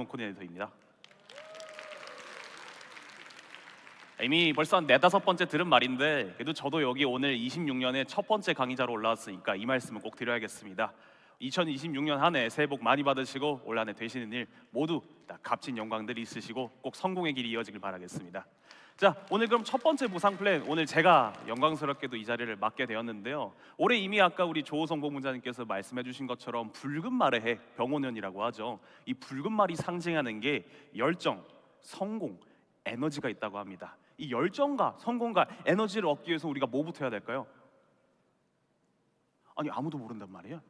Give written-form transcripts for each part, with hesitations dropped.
코디네이터입니다. 이미 벌써 한 4-5번째 들은 말인데 그래도 저도 여기 오늘 26년의 첫 번째 강의자로 올라왔으니까 이 말씀을 꼭 드려야겠습니다. 2026년 한 해 새해 복 많이 받으시고 올 한 해 되시는 일 모두 다 값진 영광들이 있으시고 꼭 성공의 길이 이어지길 바라겠습니다. 자, 오늘 그럼 첫 번째 보상 플랜, 오늘 제가 영광스럽게도 이 자리를 맡게 되었는데요. 올해 이미 아까 우리 조호성 본부장님께서 말씀해 주신 것처럼 붉은 말의 해, 병오년이라고 하죠. 이 붉은 말이 상징하는 게 열정, 성공, 에너지가 있다고 합니다. 이 열정과 성공과 에너지를 얻기 위해서 우리가 뭐부터 해야 될까요? 아니, 아무도 모른단 말이에요.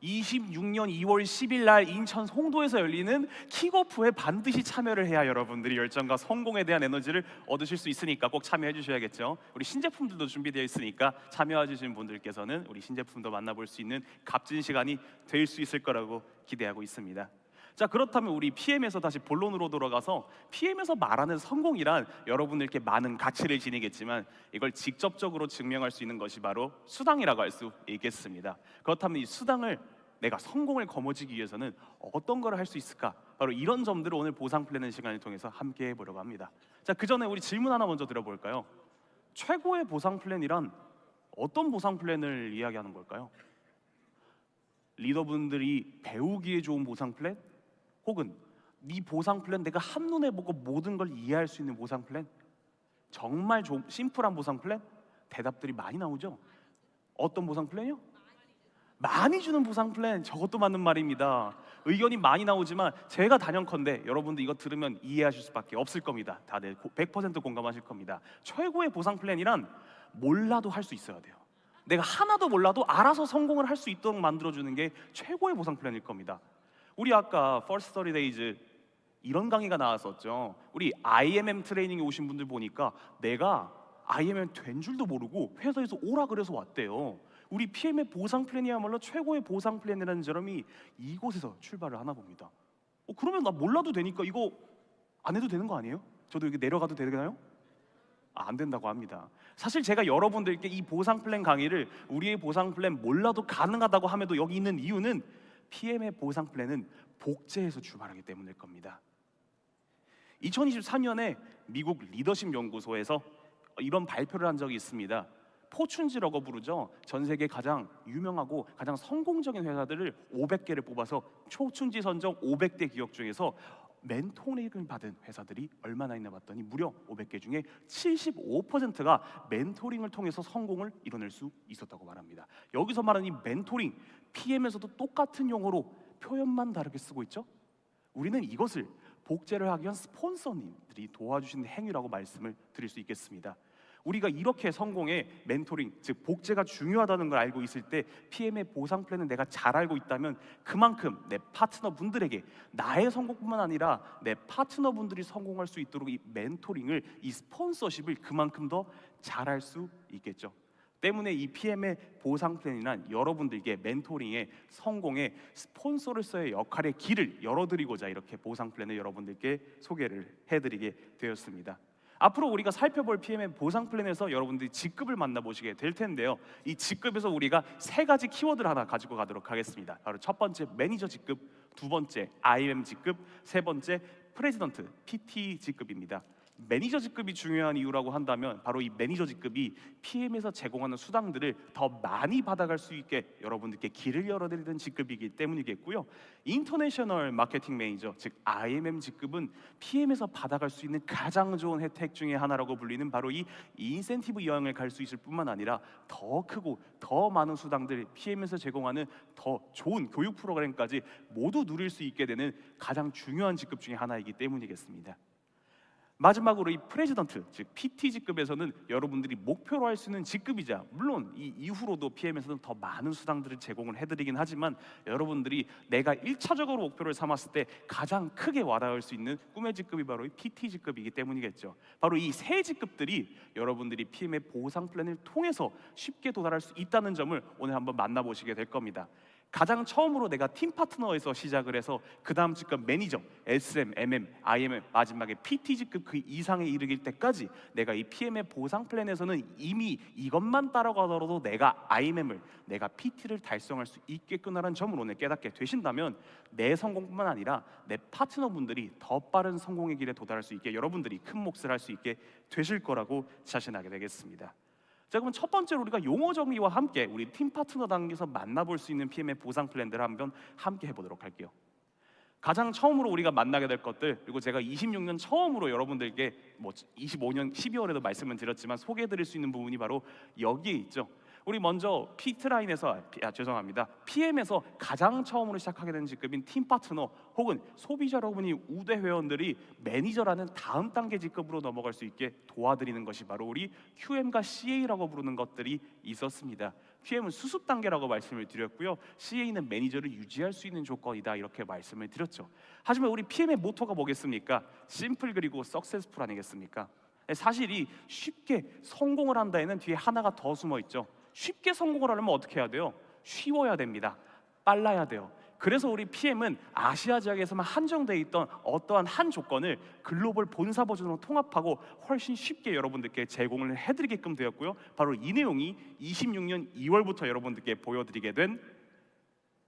26년 2월 10일 날 인천 송도에서 열리는 킥오프에 반드시 참여를 해야 여러분들이 열정과 성공에 대한 에너지를 얻으실 수 있으니까 꼭 참여해 주셔야겠죠. 우리 신제품들도 준비되어 있으니까 참여해 주신 분들께서는 우리 신제품도 만나볼 수 있는 값진 시간이 될 수 있을 거라고 기대하고 있습니다. 자, 그렇다면 우리 PM에서 다시 본론으로 돌아가서 PM에서 말하는 성공이란 여러분들께 많은 가치를 지니겠지만 이걸 직접적으로 증명할 수 있는 것이 바로 수당이라고 할 수 있겠습니다. 그렇다면 이 수당을 내가 성공을 거머쥐기 위해서는 어떤 걸 할 수 있을까? 바로 이런 점들을 오늘 보상 플랜의 시간을 통해서 함께 해보려고 합니다. 자, 그 전에 우리 질문 하나 먼저 드려볼까요? 최고의 보상 플랜이란 어떤 보상 플랜을 이야기하는 걸까요? 리더분들이 배우기에 좋은 보상 플랜? 혹은 이 보상 플랜 내가 한눈에 보고 모든 걸 이해할 수 있는 보상 플랜? 정말 심플한 보상 플랜? 대답들이 많이 나오죠? 어떤 보상 플랜이요? 많이 주는 보상 플랜, 저것도 맞는 말입니다. 의견이 많이 나오지만 제가 단연컨대 여러분들 이거 들으면 이해하실 수밖에 없을 겁니다. 다들 100% 공감하실 겁니다. 최고의 보상 플랜이란 몰라도 할 수 있어야 돼요. 내가 하나도 몰라도 알아서 성공을 할 수 있도록 만들어주는 게 최고의 보상 플랜일 겁니다. 우리 아까 First 30 Days 이런 강의가 나왔었죠. 우리 IMM 트레이닝에 오신 분들 보니까 내가 IMM 된 줄도 모르고 회사에서 오라 그래서 왔대요. 우리 PM의 보상 플랜이야말로 최고의 보상 플랜이라는 점이 이곳에서 출발을 하나 봅니다. 그러면 나 몰라도 되니까 이거 안 해도 되는 거 아니에요? 저도 여기 내려가도 되나요? 안 된다고 합니다. 사실 제가 여러분들께 이 보상 플랜 강의를 우리의 보상 플랜 몰라도 가능하다고 함에도 여기 있는 이유는 PM의 보상 플랜은 복제해서 출발하기 때문일 겁니다. 2023년에 미국 리더십 연구소에서 이런 발표를 한 적이 있습니다. 포춘지라고 부르죠. 전 세계 가장 유명하고 가장 성공적인 회사들을 500개를 뽑아서 초춘지 선정 500대 기업 중에서 멘토링을 받은 회사들이 얼마나 있나 봤더니 무려 500개 중에 75%가 멘토링을 통해서 성공을 이뤄낼 수 있었다고 말합니다. 여기서 말하는 이 멘토링, PM에서도 똑같은 용어로 표현만 다르게 쓰고 있죠. 우리는 이것을 복제를 하기 위한 스폰서님들이 도와주시는 행위라고 말씀을 드릴 수 있겠습니다. 우리가 이렇게 성공의 멘토링, 즉 복제가 중요하다는 걸 알고 있을 때 PM의 보상 플랜은 내가 잘 알고 있다면 그만큼 내 파트너분들에게 나의 성공뿐만 아니라 내 파트너분들이 성공할 수 있도록 이 멘토링을, 이 스폰서십을 그만큼 더 잘할 수 있겠죠. 때문에 이 PM의 보상 플랜이란 여러분들께 멘토링의 성공의 스폰서로서의 역할의 길을 열어드리고자 이렇게 보상 플랜을 여러분들께 소개를 해드리게 되었습니다. 앞으로 우리가 살펴볼 PM의 보상 플랜에서 여러분들이 직급을 만나보시게 될 텐데요. 이 직급에서 우리가 3가지 키워드를 하나 가지고 가도록 하겠습니다. 바로 첫 번째 매니저 직급, 두 번째 IM 직급, 세 번째 프레지던트 PT 직급입니다. 매니저 직급이 중요한 이유라고 한다면 바로 이 매니저 직급이 PM에서 제공하는 수당들을 더 많이 받아갈 수 있게 여러분들께 길을 열어드리는 직급이기 때문이겠고요. 인터내셔널 마케팅 매니저, 즉 IMM 직급은 PM에서 받아갈 수 있는 가장 좋은 혜택 중에 하나라고 불리는 바로 이 인센티브 여행을 갈 수 있을 뿐만 아니라 더 크고 더 많은 수당들, PM에서 제공하는 더 좋은 교육 프로그램까지 모두 누릴 수 있게 되는 가장 중요한 직급 중에 하나이기 때문이겠습니다. 마지막으로 이 프레지던트, 즉 PT 직급에서는 여러분들이 목표로 할 수 있는 직급이자 물론 이 이후로도 PM에서는 더 많은 수당들을 제공을 해드리긴 하지만 여러분들이 내가 1차적으로 목표를 삼았을 때 가장 크게 와닿을 수 있는 꿈의 직급이 바로 이 PT 직급이기 때문이겠죠. 바로 이 세 직급들이 여러분들이 PM의 보상 플랜을 통해서 쉽게 도달할 수 있다는 점을 오늘 한번 만나보시게 될 겁니다. 가장 처음으로 내가 팀 파트너에서 시작을 해서 그 다음 직급 매니저, SM, MM, IM, 마지막에 PT 직급 그 이상에 이르길 때까지 내가 이 PM의 보상 플랜에서는 이미 이것만 따라가더라도 내가 IMM을, 내가 PT를 달성할 수 있겠구나라는 점을 오늘 깨닫게 되신다면 내 성공뿐만 아니라 내 파트너분들이 더 빠른 성공의 길에 도달할 수 있게, 여러분들이 큰 몫을 할 수 있게 되실 거라고 자신하게 되겠습니다. 자, 그럼 첫 번째로 우리가 용어 정리와 함께 우리 팀 파트너 단계에서 만나볼 수 있는 PM의 보상 플랜들을 한번 함께 해보도록 할게요. 가장 처음으로 우리가 만나게 될 것들, 그리고 제가 26년 처음으로 여러분들께 25년 12월에도 말씀을 드렸지만 소개해드릴 수 있는 부분이 바로 여기에 있죠. 우리 먼저 PM에서 가장 처음으로 시작하게 된 직급인 팀 파트너 혹은 소비자 여러분이 우대 회원들이 매니저라는 다음 단계 직급으로 넘어갈 수 있게 도와드리는 것이 바로 우리 QM과 CA라고 부르는 것들이 있었습니다. QM은 수습 단계라고 말씀을 드렸고요, CA는 매니저를 유지할 수 있는 조건이다 이렇게 말씀을 드렸죠. 하지만 우리 PM의 모토가 뭐겠습니까? 심플 그리고 석세스풀 아니겠습니까? 사실 이 쉽게 성공을 한다에는 뒤에 하나가 더 숨어 있죠. 쉽게 성공을 하려면 어떻게 해야 돼요? 쉬워야 됩니다. 빨라야 돼요. 그래서 우리 PM은 아시아 지역에서만 한정되어 있던 어떠한 한 조건을 글로벌 본사 버전으로 통합하고 훨씬 쉽게 여러분들께 제공을 해드리게끔 되었고요, 바로 이 내용이 26년 2월부터 여러분들께 보여드리게 된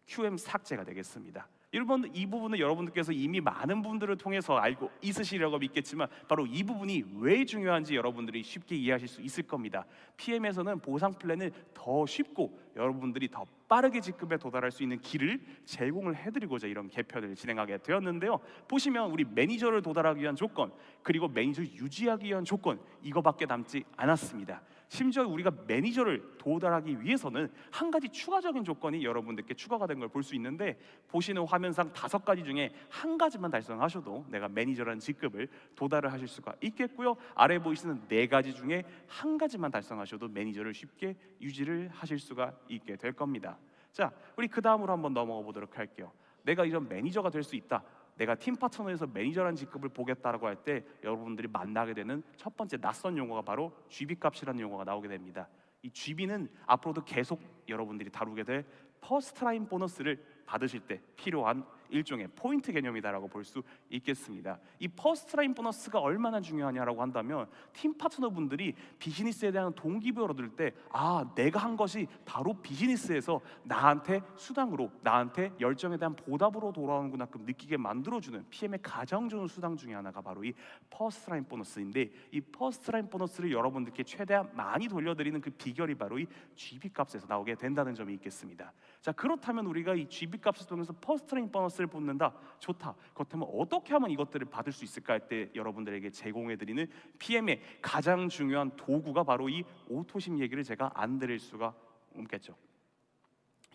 QM 삭제가 되겠습니다. 여러분, 이 부분은 여러분들께서 이미 많은 분들을 통해서 알고 있으시려고 믿겠지만 바로 이 부분이 왜 중요한지 여러분들이 쉽게 이해하실 수 있을 겁니다. PM에서는 보상 플랜을 더 쉽고 여러분들이 더 빠르게 직급에 도달할 수 있는 길을 제공을 해드리고자 이런 개편을 진행하게 되었는데요, 보시면 우리 매니저를 도달하기 위한 조건, 그리고 매니저 유지하기 위한 조건, 이거밖에 남지 않았습니다. 심지어 우리가 매니저를 도달하기 위해서는 한 가지 추가적인 조건이 여러분들께 추가가 된 걸 볼 수 있는데, 보시는 화면상 5가지 중에 한 가지만 달성하셔도 내가 매니저라는 직급을 도달을 하실 수가 있겠고요, 아래 보이시는 4가지 중에 한 가지만 달성하셔도 매니저를 쉽게 유지를 하실 수가 있게 될 겁니다. 자, 우리 그 다음으로 한번 넘어가 보도록 할게요. 내가 이런 매니저가 될 수 있다, 내가 팀 파트너에서 매니저라는 직급을 보겠다라고 할 때 여러분들이 만나게 되는 첫 번째 낯선 용어가 바로 GB 값이라는 용어가 나오게 됩니다. 이 GB는 앞으로도 계속 여러분들이 다루게 될 퍼스트 라인 보너스를 받으실 때 필요한 일종의 포인트 개념이다라고 볼 수 있겠습니다. 이 퍼스트 라인 보너스가 얼마나 중요하냐라고 한다면, 팀 파트너분들이 비즈니스에 대한 동기부여를 얻을 때 내가 한 것이 바로 비즈니스에서 나한테 수당으로, 나한테 열정에 대한 보답으로 돌아오는구나 느끼게 만들어주는 PM의 가장 좋은 수당 중에 하나가 바로 이 퍼스트 라인 보너스인데, 이 퍼스트 라인 보너스를 여러분들께 최대한 많이 돌려드리는 그 비결이 바로 이 GB 값에서 나오게 된다는 점이 있겠습니다. 자, 그렇다면 우리가 이 GB 값을 통해서 퍼스트 라인 보너스를 붙는다, 좋다. 그렇다면 어떻게 하면 이것들을 받을 수 있을까 할 때 여러분들에게 제공해드리는 PM의 가장 중요한 도구가 바로 이 오토십 얘기를 제가 안 드릴 수가 없겠죠.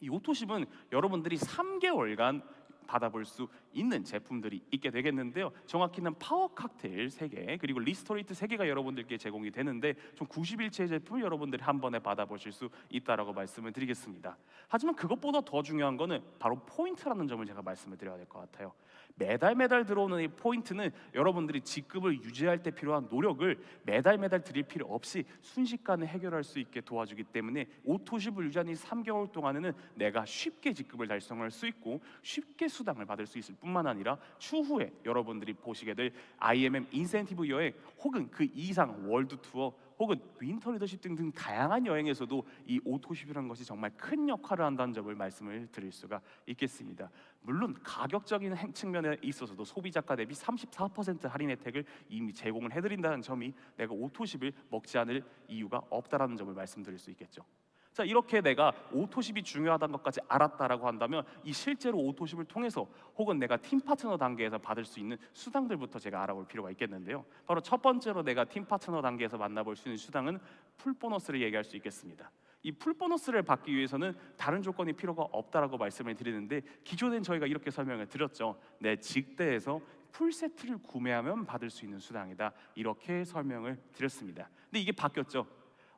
이 오토십은 여러분들이 3개월간 받아볼 수 있는 제품들이 있게 되겠는데요, 정확히는 파워 칵테일 3개 그리고 리스토레이트 3개가 여러분들께 제공이 되는데 총 90일치의 제품을 여러분들이 한 번에 받아보실 수 있다라고 말씀을 드리겠습니다. 하지만 그것보다 더 중요한 거는 바로 포인트라는 점을 제가 말씀을 드려야 될 것 같아요. 매달 들어오는 이 포인트는 여러분들이 직급을 유지할 때 필요한 노력을 매달 드릴 필요 없이 순식간에 해결할 수 있게 도와주기 때문에 오토십을 유지한 이 3개월 동안에는 내가 쉽게 직급을 달성할 수 있고 쉽게 수당을 받을 수 있을 뿐만 아니라 추후에 여러분들이 보시게 될 IMM 인센티브 여행 혹은 그 이상 월드 투어 혹은 윈터 리더십 등등 다양한 여행에서도 이 오토십이라는 것이 정말 큰 역할을 한다는 점을 말씀을 드릴 수가 있겠습니다. 물론 가격적인 측면에 있어서도 소비자가 대비 34% 할인 혜택을 이미 제공을 해드린다는 점이 내가 오토십을 먹지 않을 이유가 없다라는 점을 말씀드릴 수 있겠죠. 자, 이렇게 내가 오토십이 중요하다는 것까지 알았다라고 한다면 이 실제로 오토십을 통해서 혹은 내가 팀 파트너 단계에서 받을 수 있는 수당들부터 제가 알아볼 필요가 있겠는데요, 바로 첫 번째로 내가 팀 파트너 단계에서 만나볼 수 있는 수당은 풀 보너스를 얘기할 수 있겠습니다. 이 풀 보너스를 받기 위해서는 다른 조건이 필요가 없다라고 말씀을 드리는데, 기존엔 저희가 이렇게 설명을 드렸죠. 내 직대에서 풀 세트를 구매하면 받을 수 있는 수당이다, 이렇게 설명을 드렸습니다. 근데 이게 바뀌었죠.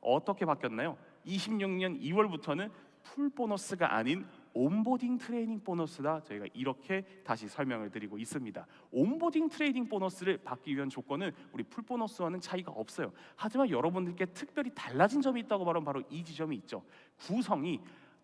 어떻게 바뀌었나요? 26년 2월부터는 풀 보너스가 아닌 온보딩 트레이닝 보너스다, 저희가 이렇게 다시 설명을 드리고 있습니다. 온보딩 트레이닝 보너스를 받기 위한 조건은 우리 풀 보너스와는 차이가 없어요. 하지만 여러분들께 특별히 달라진 점이 있다고 말하면 바로 이 지점이 있죠. 구성이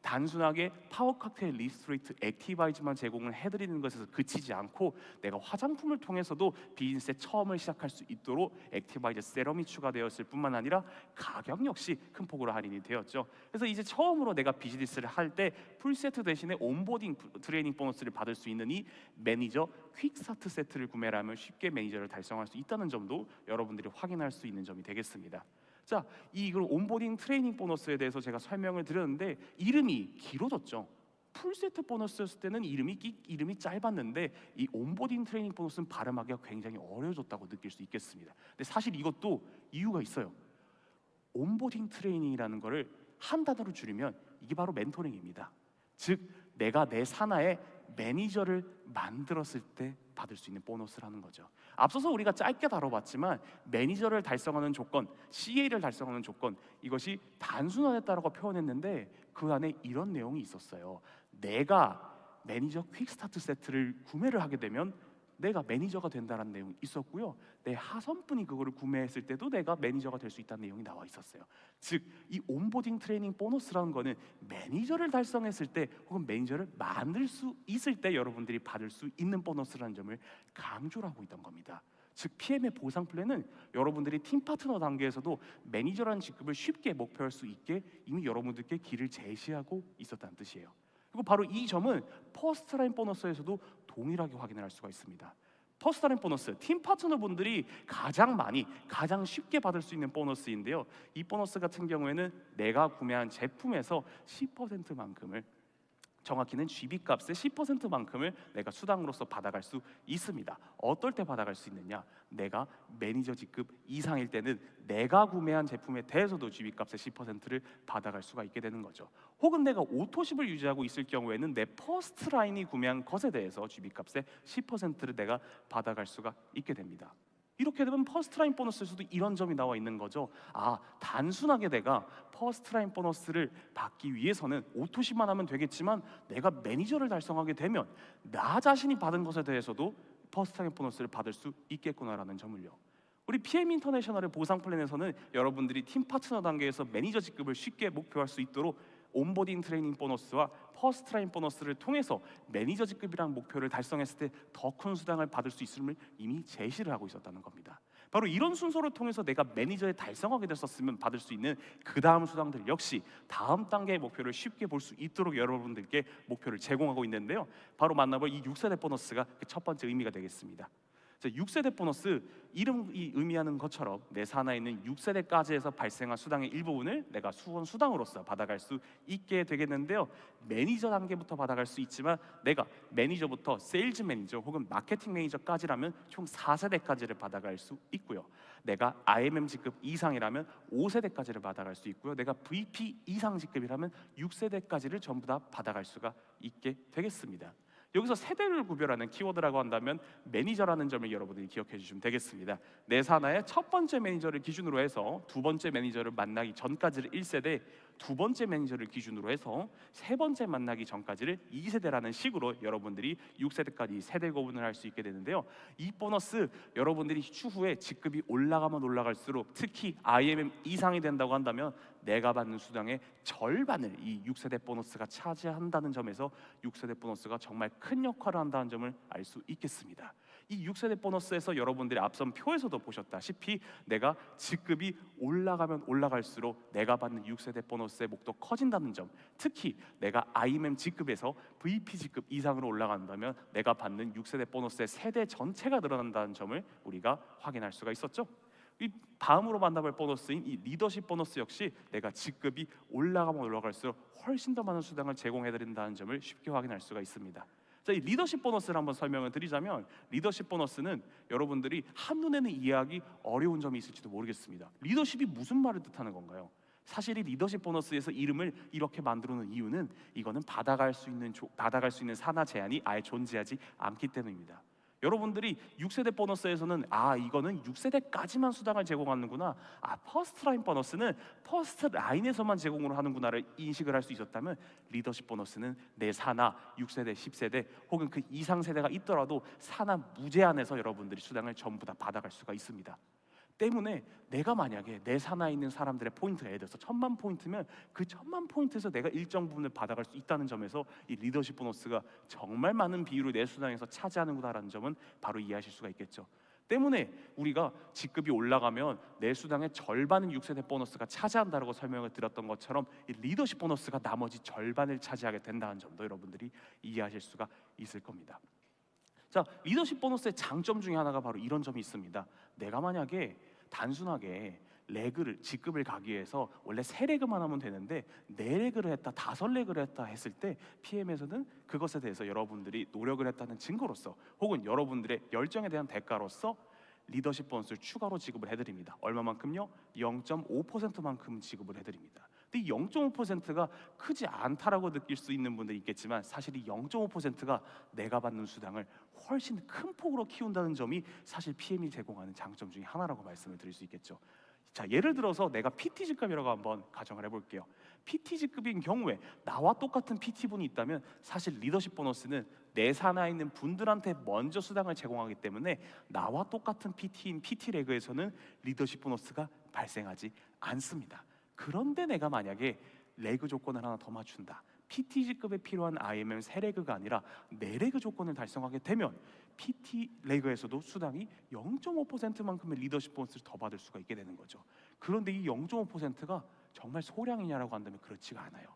단순하게 파워 칵테일 리스토레이트 액티바이즈만 제공을 해드리는 것에서 그치지 않고 내가 화장품을 통해서도 비즈니스의 처음을 시작할 수 있도록 액티바이즈 세럼이 추가되었을 뿐만 아니라 가격 역시 큰 폭으로 할인이 되었죠. 그래서 이제 처음으로 내가 비즈니스를 할 때 풀세트 대신에 온보딩 트레이닝 보너스를 받을 수 있는 이 매니저 퀵스타트 세트를 구매를 하면 쉽게 매니저를 달성할 수 있다는 점도 여러분들이 확인할 수 있는 점이 되겠습니다. 자, 이 온보딩 트레이닝 보너스에 대해서 제가 설명을 드렸는데 이름이 길어졌죠. 풀세트 보너스였을 때는 이름이 짧았는데 이 온보딩 트레이닝 보너스는 발음하기가 굉장히 어려워졌다고 느낄 수 있겠습니다. 근데 사실 이것도 이유가 있어요. 온보딩 트레이닝이라는 거를 한 단어로 줄이면 이게 바로 멘토링입니다. 즉 내가 내 산하에 매니저를 만들었을 때 받을 수 있는 보너스라는 거죠. 앞서서 우리가 짧게 다뤄봤지만 매니저를 달성하는 조건, CA를 달성하는 조건, 이것이 단순화됐다라고 표현했는데 그 안에 이런 내용이 있었어요. 내가 매니저 퀵스타트 세트를 구매를 하게 되면 내가 매니저가 된다는 내용이 있었고요. 내 하선분이 그거를 구매했을 때도 내가 매니저가 될 수 있다는 내용이 나와 있었어요. 즉, 이 온보딩 트레이닝 보너스라는 거는 매니저를 달성했을 때 혹은 매니저를 만들 수 있을 때 여러분들이 받을 수 있는 보너스라는 점을 강조를 하고 있던 겁니다. 즉, PM의 보상 플랜은 여러분들이 팀 파트너 단계에서도 매니저라는 직급을 쉽게 목표할 수 있게 이미 여러분들께 길을 제시하고 있었다는 뜻이에요. 그리고 바로 이 점은 퍼스트라인 보너스에서도 동일하게 확인을 할 수가 있습니다. 퍼스트라인 보너스, 팀 파트너분들이 가장 쉽게 받을 수 있는 보너스인데요. 이 보너스 같은 경우에는 내가 구매한 제품에서 10%만큼을, 정확히는 GB값의 10%만큼을 내가 수당으로서 받아갈 수 있습니다. 어떨 때 받아갈 수 있느냐? 내가 매니저 직급 이상일 때는 내가 구매한 제품에 대해서도 GB값의 10%를 받아갈 수가 있게 되는 거죠. 혹은 내가 오토십을 유지하고 있을 경우에는 내 퍼스트 라인이 구매한 것에 대해서 GB값의 10%를 내가 받아갈 수가 있게 됩니다. 이렇게 되면 퍼스트라인 보너스에서도 이런 점이 나와 있는 거죠. 단순하게 내가 퍼스트라인 보너스를 받기 위해서는 오토십만 하면 되겠지만 내가 매니저를 달성하게 되면 나 자신이 받은 것에 대해서도 퍼스트라인 보너스를 받을 수 있겠구나라는 점을요. 우리 PM 인터내셔널의 보상 플랜에서는 여러분들이 팀 파트너 단계에서 매니저 직급을 쉽게 목표할 수 있도록 온보딩 트레이닝 보너스와 퍼스트라인 보너스를 통해서 매니저 직급이라는 목표를 달성했을 때 더 큰 수당을 받을 수 있음을 이미 제시를 하고 있었다는 겁니다. 바로 이런 순서를 통해서 내가 매니저에 달성하게 됐었으면 받을 수 있는 그 다음 수당들 역시 다음 단계의 목표를 쉽게 볼 수 있도록 여러분들께 목표를 제공하고 있는데요. 바로 만나볼 이 6세대 보너스가 첫 번째 의미가 되겠습니다. 6세대 보너스, 이름이 의미하는 것처럼 내 산하에 있는 6세대까지에서 발생한 수당의 일부분을 내가 수당으로서 받아갈 수 있게 되겠는데요. 매니저 단계부터 받아갈 수 있지만 내가 매니저부터 세일즈 매니저 혹은 마케팅 매니저까지라면 총 4세대까지를 받아갈 수 있고요. 내가 IMM 직급 이상이라면 5세대까지를 받아갈 수 있고요. 내가 VP 이상 직급이라면 6세대까지를 전부 다 받아갈 수가 있게 되겠습니다. 여기서 세대를 구별하는 키워드라고 한다면 매니저라는 점을 여러분들이 기억해 주시면 되겠습니다. 내 산하의 첫 번째 매니저를 기준으로 해서 두 번째 매니저를 만나기 전까지를 1세대, 두 번째 매니저를 기준으로 해서 세 번째 만나기 전까지를 2세대라는 식으로 여러분들이 6세대까지 세대 구분을 할 수 있게 되는데요. 이 보너스 여러분들이 추후에 직급이 올라가면 올라갈수록 특히 IMM 이상이 된다고 한다면 내가 받는 수당의 절반을 이 6세대 보너스가 차지한다는 점에서 6세대 보너스가 정말 큰 역할을 한다는 점을 알 수 있겠습니다. 이 6세대 보너스에서 여러분들이 앞선 표에서도 보셨다시피 내가 직급이 올라가면 올라갈수록 내가 받는 6세대 보너스의 목도 커진다는 점, 특히 내가 IMM 직급에서 VP 직급 이상으로 올라간다면 내가 받는 6세대 보너스의 세대 전체가 늘어난다는 점을 우리가 확인할 수가 있었죠. 이 다음으로 만나볼 보너스인 이 리더십 보너스 역시 내가 직급이 올라가면 올라갈수록 훨씬 더 많은 수당을 제공해드린다는 점을 쉽게 확인할 수가 있습니다. 이 리더십 보너스를 한번 설명을 드리자면 리더십 보너스는 여러분들이 한눈에는 이해하기 어려운 점이 있을지도 모르겠습니다. 리더십이 무슨 말을 뜻하는 건가요? 사실 이 리더십 보너스에서 이름을 이렇게 만들어 놓은 이유는 이거는 받아갈 수 있는 산하 제한이 아예 존재하지 않기 때문입니다. 여러분들이 6세대 보너스에서는 이거는 6세대까지만 수당을 제공하는구나, 퍼스트 라인 보너스는 퍼스트 라인에서만 제공을 하는구나를 인식을 할 수 있었다면 리더십 보너스는 내 산하 6세대, 10세대 혹은 그 이상 세대가 있더라도 산하 무제한에서 여러분들이 수당을 전부 다 받아갈 수가 있습니다. 때문에 내가 만약에 내 산하에 있는 사람들의 포인트가 예를 들어서 1000만 포인트면 그 1000만 포인트에서 내가 일정 부분을 받아갈 수 있다는 점에서 이 리더십 보너스가 정말 많은 비율을 내 수당에서 차지하는구나라는 점은 바로 이해하실 수가 있겠죠. 때문에 우리가 직급이 올라가면 내 수당의 절반은 6세대 보너스가 차지한다라고 설명을 드렸던 것처럼 이 리더십 보너스가 나머지 절반을 차지하게 된다는 점도 여러분들이 이해하실 수가 있을 겁니다. 자, 리더십 보너스의 장점 중에 하나가 바로 이런 점이 있습니다. 내가 만약에 단순하게 레그를 직급을 가기 위해서 원래 3레그만 하면 되는데 4레그를 했다, 5레그를 했다 했을 때 PM에서는 그것에 대해서 여러분들이 노력을 했다는 증거로서 혹은 여러분들의 열정에 대한 대가로서 리더십 보너스를 추가로 지급을 해드립니다. 얼마만큼요? 0.5%만큼 지급을 해드립니다. 근데 이 0.5%가 크지 않다라고 느낄 수 있는 분들이 있겠지만 사실 이 0.5%가 내가 받는 수당을 훨씬 큰 폭으로 키운다는 점이 사실 PM이 제공하는 장점 중에 하나라고 말씀을 드릴 수 있겠죠. 자, 예를 들어서 내가 PT직급이라고 한번 가정을 해볼게요. PT직급인 경우에 나와 똑같은 PT분이 있다면 사실 리더십 보너스는 내 산하에 있는 분들한테 먼저 수당을 제공하기 때문에 나와 똑같은 PT인 PT레그에서는 리더십 보너스가 발생하지 않습니다. 그런데 내가 만약에 레그 조건을 하나 더 맞춘다, PT직급에 필요한 IMM 3레그가 아니라 4레그 조건을 달성하게 되면 PT 레그에서도 수당이 0.5%만큼의 리더십 보너스를 더 받을 수가 있게 되는 거죠. 그런데 이 0.5%가 정말 소량이냐라고 한다면 그렇지가 않아요.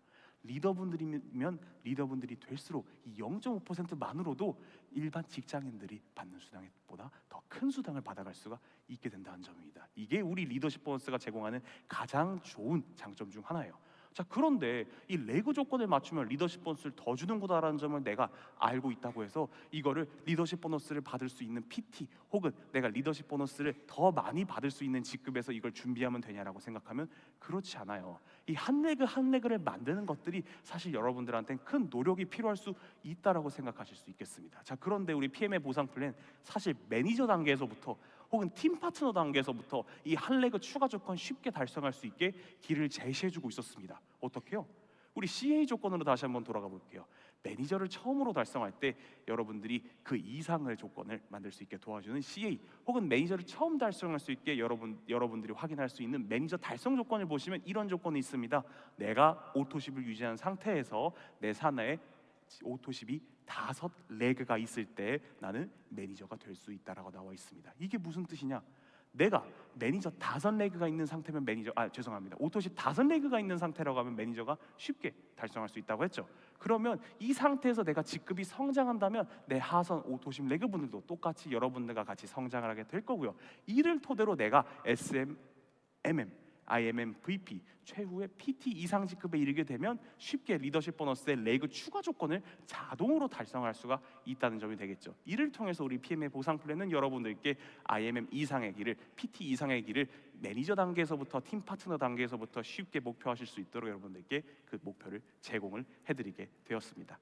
리더분들이면 리더분들이 될수록 이 0.5%만으로도 일반 직장인들이 받는 수당보다 더 큰 수당을 받아갈 수가 있게 된다는 점입니다. 이게 우리 리더십 보너스가 제공하는 가장 좋은 장점 중 하나예요. 자, 그런데 이 레그 조건을 맞추면 리더십 보너스를 더 주는구나라는 점을 내가 알고 있다고 해서 이거를 리더십 보너스를 받을 수 있는 PT 혹은 내가 리더십 보너스를 더 많이 받을 수 있는 직급에서 이걸 준비하면 되냐라고 생각하면 그렇지 않아요. 이 한 레그 한 레그를 만드는 것들이 사실 여러분들한테는 큰 노력이 필요할 수 있다라고 생각하실 수 있겠습니다. 자, 그런데 우리 PM의 보상 플랜 사실 매니저 단계에서부터 혹은 팀 파트너 단계에서부터 이 한 레그 추가 조건 쉽게 달성할 수 있게 길을 제시해주고 있었습니다. 어떻게요? 우리 CA 조건으로 다시 한번 돌아가 볼게요. 매니저를 처음으로 달성할 때 여러분들이 그 이상의 조건을 만들 수 있게 도와주는 CA 혹은 매니저를 처음 달성할 수 있게 여러분들이 확인할 수 있는 매니저 달성 조건을 보시면 이런 조건이 있습니다. 내가 오토십을 유지한 상태에서 내 산하에 오토십이 5레그가 있을 때 나는 매니저가 될 수 있다라고 나와 있습니다. 이게 무슨 뜻이냐? 내가 매니저 5레그가 있는 상태면 오토십 5레그가 있는 상태라고 하면 매니저가 쉽게 달성할 수 있다고 했죠. 그러면 이 상태에서 내가 직급이 성장한다면 내 하선 오토십 레그 분들도 똑같이 여러분들과 같이 성장을 하게 될 거고요. 이를 토대로 내가 SM, MM, IMM, VP 최후의 PT 이상 직급에 이르게 되면 쉽게 리더십 보너스의 레그 추가 조건을 자동으로 달성할 수가 있다는 점이 되겠죠. 이를 통해서 우리 PM의 보상 플랜은 여러분들께 IMM 이상의 길을, PT 이상의 길을 매니저 단계에서부터 팀 파트너 단계에서부터 쉽게 목표하실 수 있도록 여러분들께 그 목표를 제공을 해드리게 되었습니다.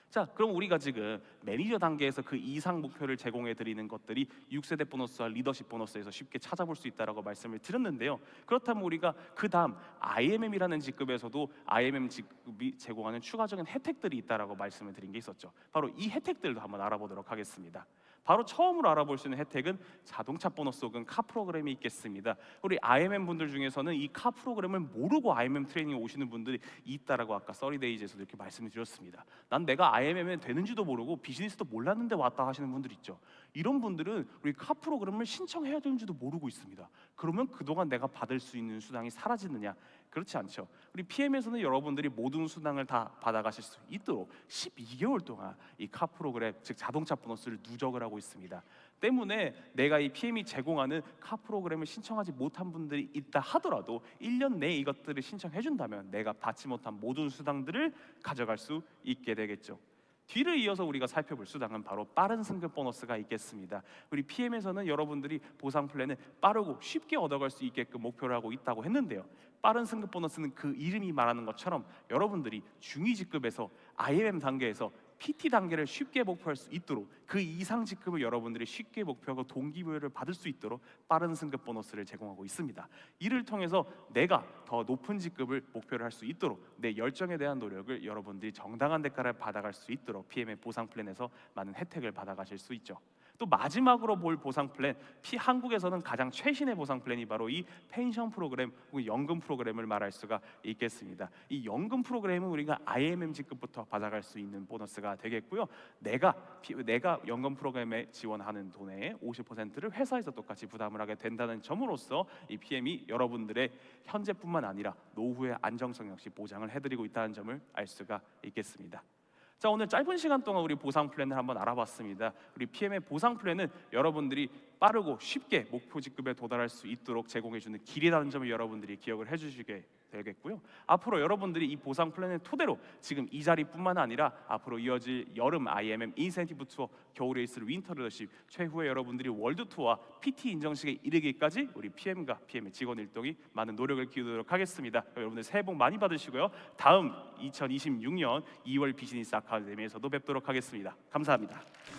자, 그럼 우리가 지금 매니저 단계에서 그 이상 목표를 제공해 드리는 것들이 6세대 보너스와 리더십 보너스에서 쉽게 찾아볼 수 있다라고 말씀을 드렸는데요. 그렇다면 우리가 그 다음 IMM이라는 직급에서도 IMM 직급이 제공하는 추가적인 혜택들이 있다라고 말씀을 드린 게 있었죠. 바로 이 혜택들도 한번 알아보도록 하겠습니다. 바로 처음으로 알아볼 수 있는 혜택은 자동차 보너스 혹은 카 프로그램이 있겠습니다. 우리 IMM 분들 중에서는 이 카 프로그램을 모르고 IMM 트레이닝 오시는 분들이 있다라고 아까 써리데이즈에서도 이렇게 말씀을 드렸습니다. 난 내가 IMM이 되는지도 모르고 비즈니스도 몰랐는데 왔다 하시는 분들 있죠. 이런 분들은 우리 카 프로그램을 신청해야 되는지도 모르고 있습니다. 그러면 그동안 내가 받을 수 있는 수당이 사라지느냐? 그렇지 않죠. 우리 PM에서는 여러분들이 모든 수당을 다 받아가실 수 있도록 12개월 동안 이 카 프로그램, 즉 자동차 보너스를 누적을 하고 있습니다. 때문에 내가 이 PM이 제공하는 카 프로그램을 신청하지 못한 분들이 있다 하더라도 1년 내에 이것들을 신청해 준다면 내가 받지 못한 모든 수당들을 가져갈 수 있게 되겠죠. 뒤를 이어서 우리가 살펴볼 수당은 바로 빠른 승급 보너스가 있겠습니다. 우리 PM에서는 여러분들이 보상 플랜을 빠르고 쉽게 얻어갈 수 있게끔 목표를 하고 있다고 했는데요. 빠른 승급 보너스는 그 이름이 말하는 것처럼 여러분들이 중위 직급에서 IMM 단계에서 PT 단계를 쉽게 목표할 수 있도록 그 이상 직급을 여러분들이 쉽게 목표하고 동기부여를 받을 수 있도록 빠른 승급 보너스를 제공하고 있습니다. 이를 통해서 내가 더 높은 직급을 목표를 할 수 있도록 내 열정에 대한 노력을 여러분들이 정당한 대가를 받아갈 수 있도록 PM의 보상 플랜에서 많은 혜택을 받아가실 수 있죠. 또 마지막으로 볼 보상 플랜, 한국에서는 가장 최신의 보상 플랜이 바로 이 펜션 프로그램 혹은 연금 프로그램을 말할 수가 있겠습니다. 이 연금 프로그램은 우리가 IMMG급부터 받아갈 수 있는 보너스가 되겠고요. 내가 연금 프로그램에 지원하는 돈의 50%를 회사에서 똑같이 부담을 하게 된다는 점으로써 이 PM이 여러분들의 현재뿐만 아니라 노후의 안정성 역시 보장을 해드리고 있다는 점을 알 수가 있겠습니다. 자, 오늘 짧은 시간 동안 우리 보상 플랜을 한번 알아봤습니다. 우리 PM의 보상 플랜은 여러분들이 빠르고 쉽게 목표 직급에 도달할 수 있도록 제공해주는 길이라는 점을 여러분들이 기억을 해주시게 되겠고요. 앞으로 여러분들이 이 보상 플랜을 토대로 지금 이 자리뿐만 아니라 앞으로 이어질 여름 IMM 인센티브 투어, 겨울에 있을 윈터 리더십, 최후에 여러분들이 월드 투어와 PT 인정식에 이르기까지 우리 PM과 PM의 직원 일동이 많은 노력을 기울이도록 하겠습니다. 여러분들 새해 복 많이 받으시고요. 다음 2026년 2월 비즈니스 아카데미에서도 뵙도록 하겠습니다. 감사합니다.